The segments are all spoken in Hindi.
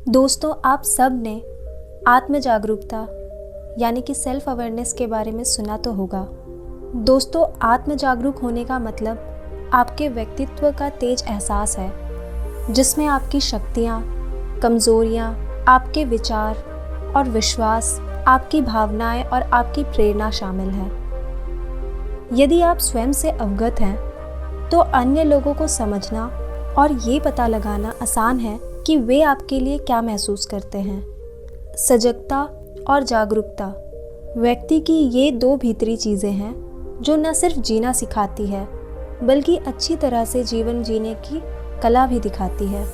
दोस्तों, आप सब ने आत्म जागरूकता यानी कि सेल्फ अवेयरनेस के बारे में सुना तो होगा। दोस्तों, आत्म जागरूक होने का मतलब आपके व्यक्तित्व का तेज एहसास है, जिसमें आपकी शक्तियाँ, कमज़ोरियाँ, आपके विचार और विश्वास, आपकी भावनाएं और आपकी प्रेरणा शामिल है। यदि आप स्वयं से अवगत हैं, तो अन्य लोगों को समझना और ये पता लगाना आसान है कि वे आपके लिए क्या महसूस करते हैं। सजगता और जागरूकता व्यक्ति की ये दो भीतरी चीज़ें हैं जो न सिर्फ जीना सिखाती है, बल्कि अच्छी तरह से जीवन जीने की कला भी दिखाती है।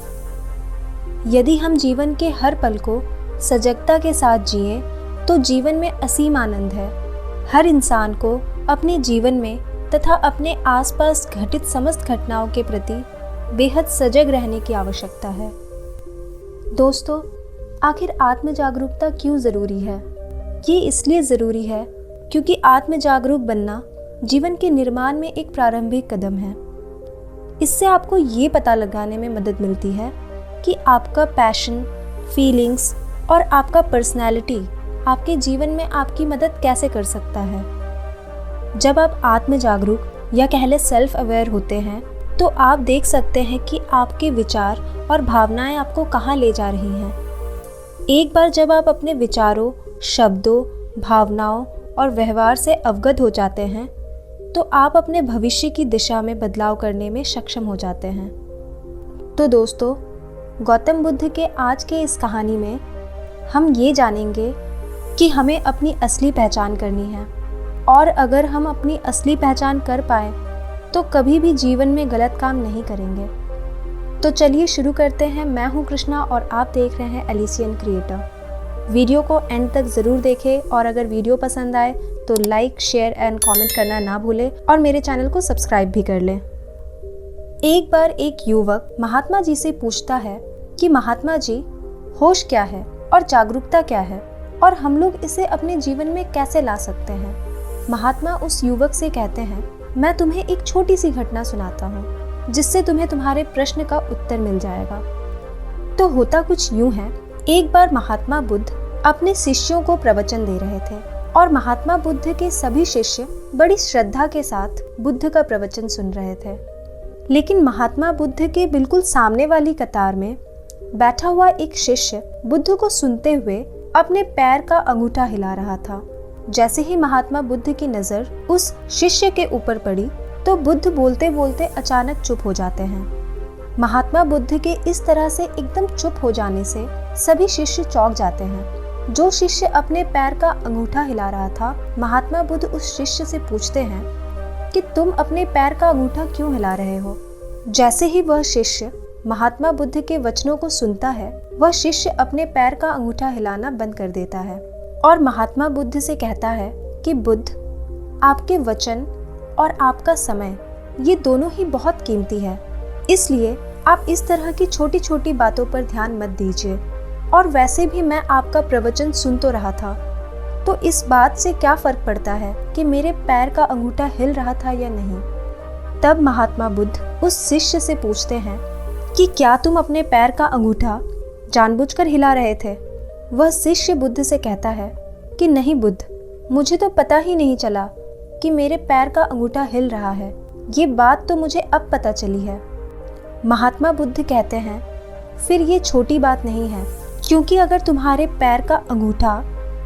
यदि हम जीवन के हर पल को सजगता के साथ जिएं, तो जीवन में असीम आनंद है। हर इंसान को अपने जीवन में तथा अपने आसपास घटित समस्त घटनाओं के प्रति बेहद सजग रहने की आवश्यकता है। दोस्तों, आखिर आत्म जागरूकता क्यों ज़रूरी है? ये इसलिए ज़रूरी है क्योंकि आत्म जागरूक बनना जीवन के निर्माण में एक प्रारंभिक कदम है। इससे आपको ये पता लगाने में मदद मिलती है कि आपका पैशन, फीलिंग्स और आपका पर्सनैलिटी आपके जीवन में आपकी मदद कैसे कर सकता है। जब आप आत्म जागरूक या कह लें सेल्फ अवेयर होते हैं, तो आप देख सकते हैं कि आपके विचार और भावनाएं आपको कहाँ ले जा रही हैं। एक बार जब आप अपने विचारों, शब्दों, भावनाओं और व्यवहार से अवगत हो जाते हैं, तो आप अपने भविष्य की दिशा में बदलाव करने में सक्षम हो जाते हैं। तो दोस्तों, गौतम बुद्ध के आज के इस कहानी में हम ये जानेंगे कि हमें अपनी असली पहचान करनी है, और अगर हम अपनी असली पहचान कर पाए तो कभी भी जीवन में गलत काम नहीं करेंगे। तो चलिए शुरू करते हैं। मैं हूं कृष्णा और आप देख रहे हैं एलिसियन क्रिएटर। वीडियो को एंड तक ज़रूर देखें, और अगर वीडियो पसंद आए तो लाइक, शेयर एंड कमेंट करना ना भूलें, और मेरे चैनल को सब्सक्राइब भी कर लें। एक बार एक युवक महात्मा जी से पूछता है कि महात्मा जी, होश क्या है और जागरूकता क्या है, और हम लोग इसे अपने जीवन में कैसे ला सकते हैं। महात्मा उस युवक से कहते हैं, मैं तुम्हें एक छोटी सी घटना सुनाता हूँ, जिससे तुम्हें तुम्हारे प्रश्न का उत्तर मिल जाएगा। तो होता कुछ यूं है, एक बार महात्मा बुद्ध अपने शिष्यों को प्रवचन दे रहे थे, और महात्मा बुद्ध के सभी शिष्य बड़ी श्रद्धा के साथ बुद्ध का प्रवचन सुन रहे थे। लेकिन महात्मा बुद्ध के बिल्कुल सामने वाली कतार में बैठा हुआ एक शिष्य बुद्ध को सुनते हुए अपने पैर का अंगूठा हिला रहा था। जैसे ही महात्मा बुद्ध की नज़र उस शिष्य के ऊपर पड़ी, तो बुद्ध बोलते बोलते अचानक चुप हो जाते हैं। महात्मा बुद्ध के इस तरह से एकदम चुप हो जाने से सभी शिष्य चौंक जाते हैं। जो शिष्य अपने पैर का अंगूठा हिला रहा था, महात्मा बुद्ध उस शिष्य से पूछते हैं कि तुम अपने पैर का अंगूठा क्यों हिला रहे हो। जैसे ही वह शिष्य महात्मा बुद्ध के वचनों को सुनता है, वह शिष्य अपने पैर का अंगूठा हिलाना बंद कर देता है और महात्मा बुद्ध से कहता है कि बुद्ध, आपके वचन और आपका समय ये दोनों ही बहुत कीमती है, इसलिए आप इस तरह की छोटी छोटी बातों पर ध्यान मत दीजिए। और वैसे भी मैं आपका प्रवचन सुन तो रहा था, तो इस बात से क्या फर्क पड़ता है कि मेरे पैर का अंगूठा हिल रहा था या नहीं। तब महात्मा बुद्ध उस शिष्य से पूछते हैं कि क्या तुम अपने पैर का अंगूठा जानबूझकर हिला रहे थे। वह शिष्य बुद्ध से कहता है कि नहीं बुद्ध, मुझे तो पता ही नहीं चला कि मेरे पैर का अंगूठा हिल रहा है, ये बात तो मुझे अब पता चली है। महात्मा बुद्ध कहते हैं, फिर ये छोटी बात नहीं है, क्योंकि अगर तुम्हारे पैर का अंगूठा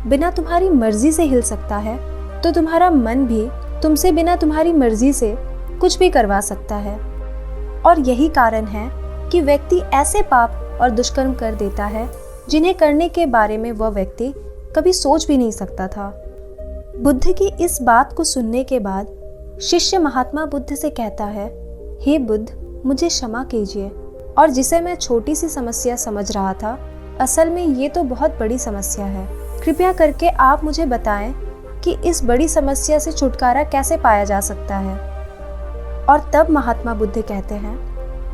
बिना तुम्हारी मर्जी से हिल सकता है, तो तुम्हारा मन भी तुमसे बिना तुम्हारी मर्जी से कुछ भी करवा सकता है। और यही कारण है कि व्यक्ति ऐसे पाप और दुष्कर्म कर देता है जिन्हें करने के बारे में वह व्यक्ति कभी सोच भी नहीं सकता था। बुद्ध की इस बात को सुनने के बाद शिष्य महात्मा बुद्ध से कहता है, हे बुद्ध, मुझे क्षमा कीजिए, और जिसे मैं छोटी सी समस्या समझ रहा था, असल में ये तो बहुत बड़ी समस्या है। कृपया करके आप मुझे बताएं कि इस बड़ी समस्या से छुटकारा कैसे पाया जा सकता है। और तब महात्मा बुद्ध कहते हैं,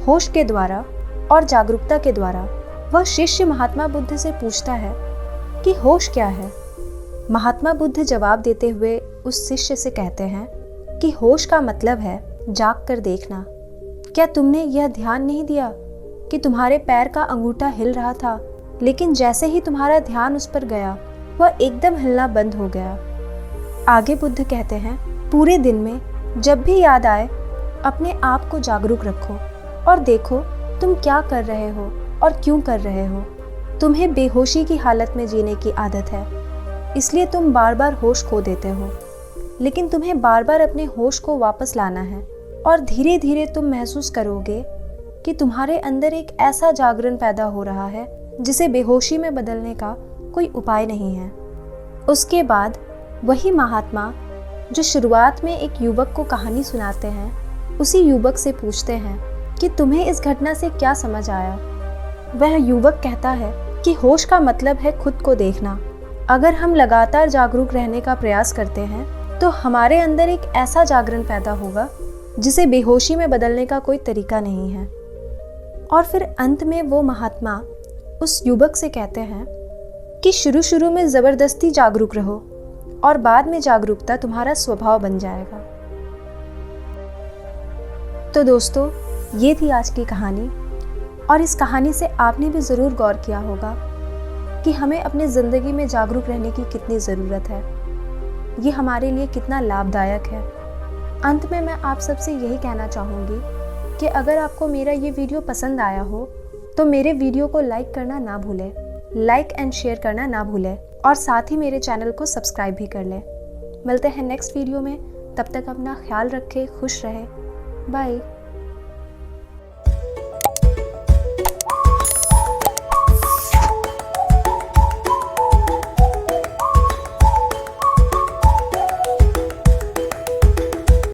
होश के द्वारा और जागरूकता के द्वारा। वह शिष्य महात्मा बुद्ध से पूछता है कि होश क्या है। महात्मा बुद्ध जवाब देते हुए उस शिष्य से कहते हैं कि होश का मतलब है जाग कर देखना। क्या तुमने यह ध्यान नहीं दिया कि तुम्हारे पैर का अंगूठा हिल रहा था, लेकिन जैसे ही तुम्हारा ध्यान उस पर गया वह एकदम हिलना बंद हो गया। आगे बुद्ध कहते हैं, पूरे दिन में जब भी याद आए अपने आप को जागरूक रखो और देखो तुम क्या कर रहे हो और क्यों कर रहे हो। तुम्हें बेहोशी की हालत में जीने की आदत है, इसलिए तुम बार बार होश खो देते हो, लेकिन तुम्हें बार बार अपने होश को वापस लाना है और धीरे धीरे तुम महसूस करोगे कि तुम्हारे अंदर एक ऐसा जागरण पैदा हो रहा है जिसे बेहोशी में बदलने का कोई उपाय नहीं है। उसके बाद वही महात्मा जो शुरुआत में एक युवक को कहानी सुनाते हैं, उसी युवक से पूछते हैं कि तुम्हें इस घटना से क्या समझ आया। वह युवक कहता है कि होश का मतलब है खुद को देखना। अगर हम लगातार जागरूक रहने का प्रयास करते हैं तो हमारे अंदर एक ऐसा जागरण पैदा होगा जिसे बेहोशी में बदलने का कोई तरीका नहीं है। और फिर अंत में वो महात्मा उस युवक से कहते हैं कि शुरू में ज़बरदस्ती जागरूक रहो और बाद में जागरूकता तुम्हारा स्वभाव बन जाएगा। तो दोस्तों, ये थी आज की कहानी, और इस कहानी से आपने भी ज़रूर गौर किया होगा कि हमें अपनी ज़िंदगी में जागरूक रहने की कितनी ज़रूरत है, ये हमारे लिए कितना लाभदायक है। अंत में मैं आप सबसे यही कहना चाहूँगी कि अगर आपको मेरा ये वीडियो पसंद आया हो तो मेरे वीडियो को लाइक करना ना भूलें, लाइक एंड शेयर करना ना भूलें, और साथ ही मेरे चैनल को सब्सक्राइब भी कर लें। मिलते हैं नेक्स्ट वीडियो में, तब तक अपना ख्याल रखें, खुश रहें, बाय।